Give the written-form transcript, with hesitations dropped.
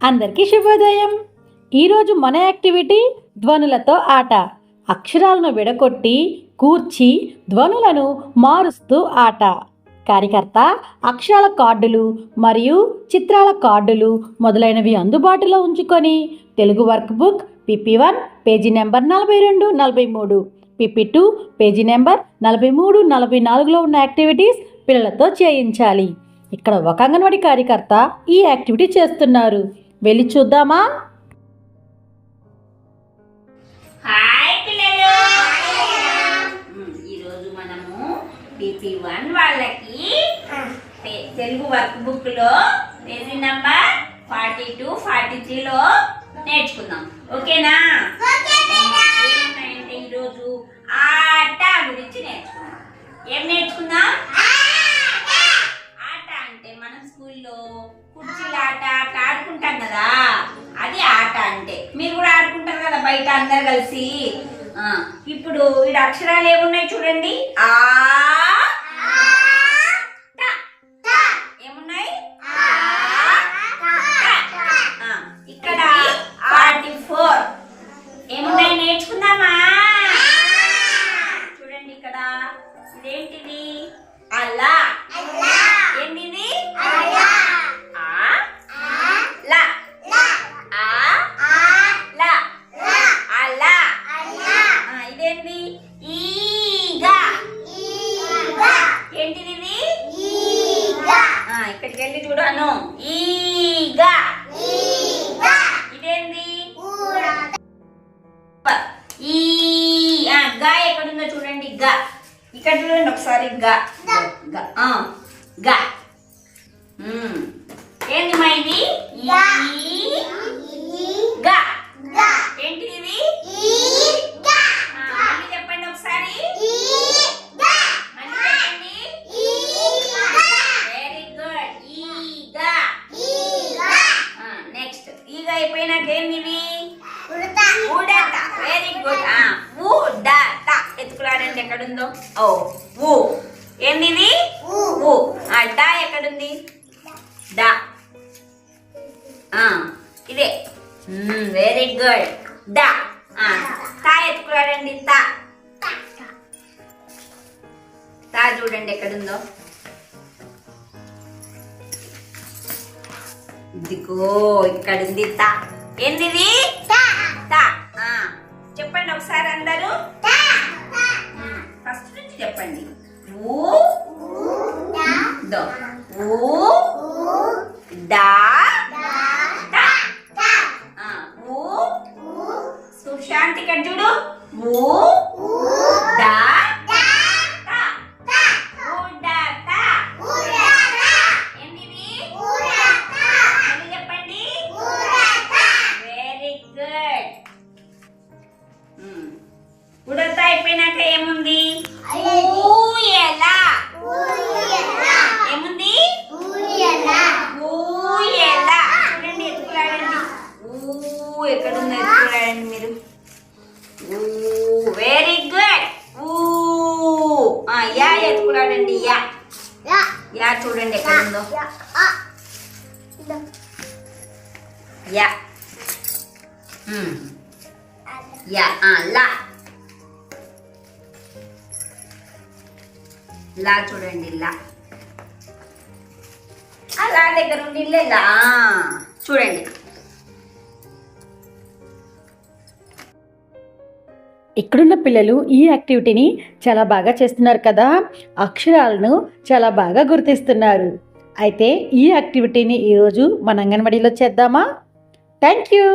అందరికీ శుభోదయం. ఈరోజు మన యాక్టివిటీ ధ్వనులతో ఆట. అక్షరాలను విడగొట్టి కూర్చి ధ్వనులను మారుస్తూ ఆట. కార్యకర్త అక్షరాల కార్డులు మరియు చిత్రాల కార్డులు మొదలైనవి అందుబాటులో ఉంచుకొని Telugu work book PP1 page number 42, 43, PP2 page number 43, 44లో ఉన్న యాక్టివిటీస్ పిల్లలతో చేయించాలి. ఇక్కడ ఒక అంగన్వాడీ కార్యకర్త ఈ యాక్టివిటీ చేస్తున్నారు. వెళ్ళి చూద్దామా? హాయ్ పిల్లలు, ఈరోజు మనము PP1 వాళ్ళకి తెలుగు వర్క్ బుక్ లో పేజీ నెంబర్ 42, 43లో నేర్చుకుందాం. ఓకేనా? ఏమున్నాయంటే ఈరోజు ఆట గురించి నేర్చుకుందాం. ఏం నేర్చుకుందాం? ఆట అంటే మనం స్కూల్లో కుర్చీల ఆట అట్లా ఆడుకుంటాం కదా, అది ఆట అంటే. మీరు కూడా ఆడుకుంటారు కదా బయట అందరు కలిసి. ఇప్పుడు ఈ అక్షరాలు ఏమున్నాయి చూడండి. ఆ ఏమున్నాయి? ఇక్కడ 44 ఏమున్నాయి నేర్చుకుందామా? చూడండి ఇక్కడ ఇదేంటిది? అలా. ఏంటిది? ఇదేంటి? ఈగా. ఏంటిది? ఇక్కడికి వెళ్ళి చూడాను. ఈగా. ఇదేంటి? ఈ గా ఎక్కడుందో చూడండి. గా ఇక్కడ చూడండి ఒకసారి. గా గా ఏంది మా ఇది? గా. ఏంటిది? మళ్ళీ చెప్పండి ఒకసారి. మళ్ళీ చెప్పండి. Very good. ఈగా. నెక్స్ట్ ఈగా అయిపోయినాక ఏంది? ఉడత. Very good. ఉడత. ఎత్తుకులాడండి ఎక్కడుందో. ఊ. ఏంది? ఊ. డా ఎక్కడుంది? డా. ఇదే. Very good. డా. తా ఎత్తుకులాడండి. తా. తా చూడండి ఎక్కడుందో. ఇదిగో ఇక్కడుంది. తా. ఏంది? తా. చెప్పండి ఒకసారి అందరూ. ఫస్ట్ నుంచి చెప్పండి. ఊ దో. ఊ డా. ఊ సుశాంతి ఇక్కడ చూడు. ఊ డా. ఉడత అయిపోయినాక ఏముంది? ఊయల. ఏముంది? ఊయల. చూడండి ఎత్తుకులాడండి. ఊ ఎక్కడుందో ఎత్తుకులాడండి మీరు. Very good. యా ఎత్తుకులాడండి. యా. యా చూడండి ఎక్కడుందో. యా. యా. లా. లా చూడండి. లా. అలా దగ్గర ఉండి లా చూడండి. ఇక్కడున్న పిల్లలు ఈ యాక్టివిటీని చాలా బాగా చేస్తున్నారు కదా. అక్షరాలను చాలా బాగా గుర్తిస్తున్నారు. అయితే ఈ యాక్టివిటీని ఈరోజు మన అంగన్వాడీలో చేద్దామా? Thank you.